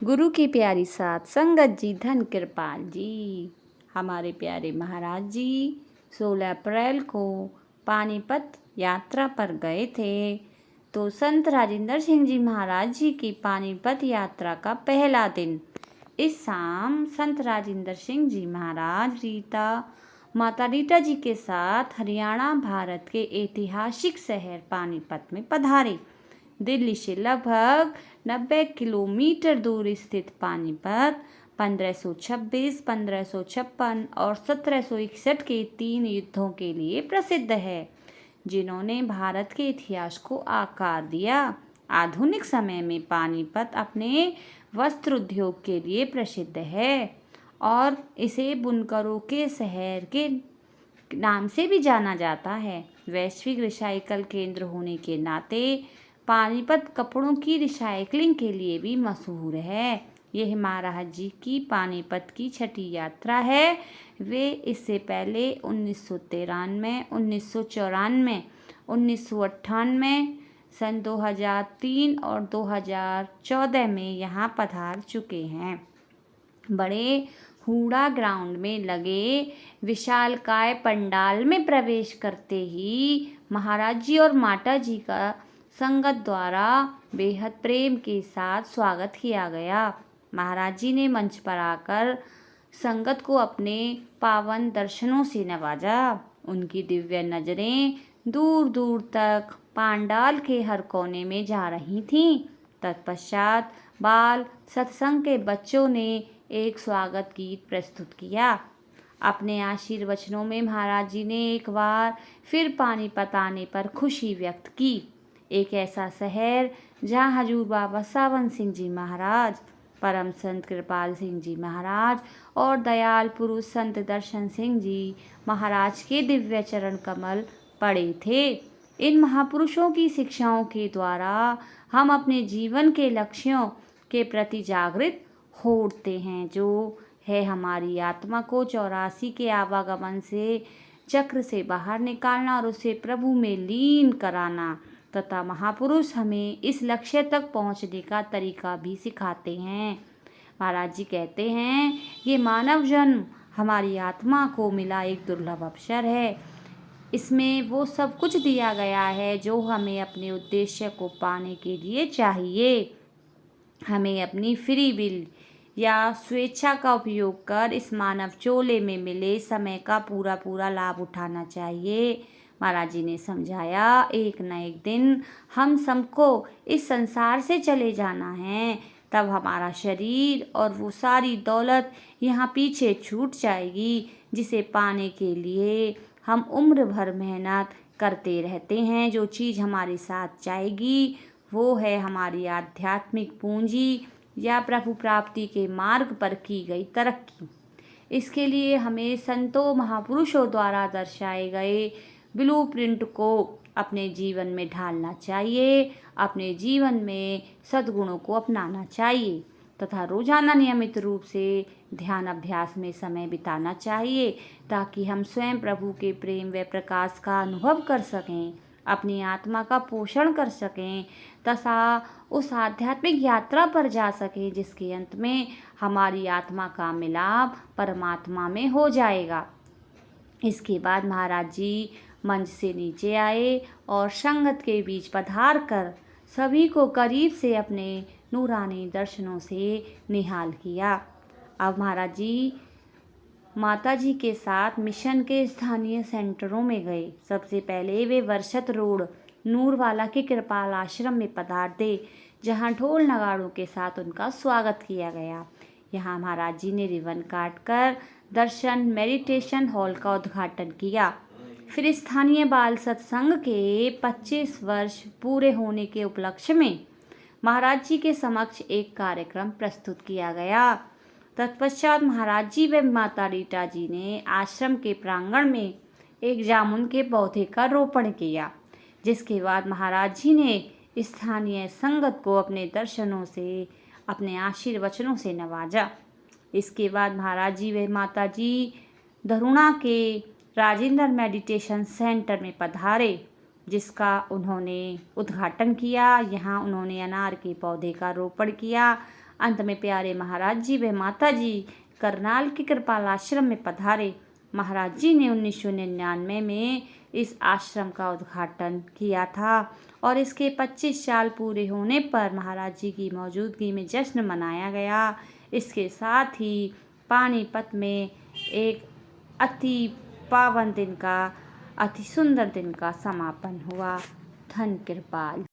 गुरु की प्यारी साथ संगत जी, धन कृपाल जी, हमारे प्यारे महाराज जी 16 अप्रैल को पानीपत यात्रा पर गए थे। तो संत राजेंद्र सिंह जी महाराज जी की पानीपत यात्रा का पहला दिन इस शाम संत राजेंद्र सिंह जी महाराज माता रीटा जी के साथ हरियाणा भारत के ऐतिहासिक शहर पानीपत में पधारे। दिल्ली से लगभग 90 किलोमीटर दूर स्थित पानीपत 1526, 1556 और 1761 के 3 युद्धों के लिए प्रसिद्ध है, जिन्होंने भारत के इतिहास को आकार दिया। आधुनिक समय में पानीपत अपने वस्त्र उद्योग के लिए प्रसिद्ध है और इसे बुनकरों के शहर के नाम से भी जाना जाता है। वैश्विक रिसाइकल केंद्र होने के नाते पानीपत कपड़ों की रिसाइकलिंग के लिए भी मशहूर है। यह महाराज जी की पानीपत की छठी यात्रा है। वे इससे पहले 1993, 1994, 1998, सन 2003 और 2014 में यहाँ पधार चुके हैं। बड़े हूड़ा ग्राउंड में लगे विशालकाय पंडाल में प्रवेश करते ही महाराज जी और माता जी का संगत द्वारा बेहद प्रेम के साथ स्वागत किया गया। महाराज जी ने मंच पर आकर संगत को अपने पावन दर्शनों से नवाजा। उनकी दिव्य नजरें दूर दूर तक पंडाल के हर कोने में जा रही थीं। तत्पश्चात बाल सत्संग के बच्चों ने एक स्वागत गीत प्रस्तुत किया। अपने आशीर्वचनों में महाराज जी ने एक बार फिर पानीपत आने पर खुशी व्यक्त की। एक ऐसा शहर जहां हजूर बाबा सावन सिंह जी महाराज, परम संत कृपाल सिंह जी महाराज और दयाल पुरुष संत दर्शन सिंह जी महाराज के दिव्य चरण कमल पड़े थे। इन महापुरुषों की शिक्षाओं के द्वारा हम अपने जीवन के लक्ष्यों के प्रति जागृत हो उठते हैं, जो है हमारी आत्मा को 84 के आवागमन से चक्र से बाहर निकालना और उसे प्रभु में लीन कराना, तथा महापुरुष हमें इस लक्ष्य तक पहुंचने का तरीका भी सिखाते हैं। महाराज जी कहते हैं, ये मानव जन्म हमारी आत्मा को मिला एक दुर्लभ अवसर है। इसमें वो सब कुछ दिया गया है जो हमें अपने उद्देश्य को पाने के लिए चाहिए। हमें अपनी फ्री विल या स्वेच्छा का उपयोग कर इस मानव चोले में मिले समय का पूरा पूरा लाभ उठाना चाहिए। महाराज जी ने समझाया, एक न एक दिन हम सबको इस संसार से चले जाना है। तब हमारा शरीर और वो सारी दौलत यहाँ पीछे छूट जाएगी, जिसे पाने के लिए हम उम्र भर मेहनत करते रहते हैं। जो चीज़ हमारे साथ जाएगी वो है हमारी आध्यात्मिक पूंजी या प्रभु प्राप्ति के मार्ग पर की गई तरक्की। इसके लिए हमें संतों महापुरुषों द्वारा दर्शाए गए ब्लूप्रिंट को अपने जीवन में ढालना चाहिए। अपने जीवन में सद्गुणों को अपनाना चाहिए तथा रोजाना नियमित रूप से ध्यान अभ्यास में समय बिताना चाहिए, ताकि हम स्वयं प्रभु के प्रेम व प्रकाश का अनुभव कर सकें, अपनी आत्मा का पोषण कर सकें तथा उस आध्यात्मिक यात्रा पर जा सकें जिसके अंत में हमारी आत्मा का मिलाप परमात्मा में हो जाएगा। इसके बाद महाराज जी मंच से नीचे आए और संगत के बीच पधार कर सभी को करीब से अपने नूरानी दर्शनों से निहाल किया। अब महाराज जी माता जी के साथ मिशन के स्थानीय सेंटरों में गए। सबसे पहले वे वर्षत रोड नूरवाला के कृपाल आश्रम में पधारे, जहां ढोल नगाड़ों के साथ उनका स्वागत किया गया। यहाँ महाराज जी ने रिबन काटकर दर्शन मेडिटेशन हॉल का उद्घाटन किया। फिर स्थानीय बाल सत्संग के 25 वर्ष पूरे होने के उपलक्ष्य में महाराज जी के समक्ष एक कार्यक्रम प्रस्तुत किया गया। तत्पश्चात महाराज जी व माता रीटा जी ने आश्रम के प्रांगण में एक जामुन के पौधे का रोपण किया, जिसके बाद महाराज जी ने स्थानीय संगत को अपने दर्शनों से, अपने आशीर्वचनों से नवाजा। इसके बाद महाराज जी व माता जी धरुणा के राजेंद्र मेडिटेशन सेंटर में पधारे, जिसका उन्होंने उद्घाटन किया। यहाँ उन्होंने अनार के पौधे का रोपण किया। अंत में प्यारे महाराज जी व माता जी करनाल के कृपाल आश्रम में पधारे। महाराज जी ने 1999 में इस आश्रम का उद्घाटन किया था और इसके 25 साल पूरे होने पर महाराज जी की मौजूदगी में जश्न मनाया गया। इसके साथ ही पानीपत में एक अति पावन दिन का, अति सुंदर दिन का समापन हुआ। धन कृपाल।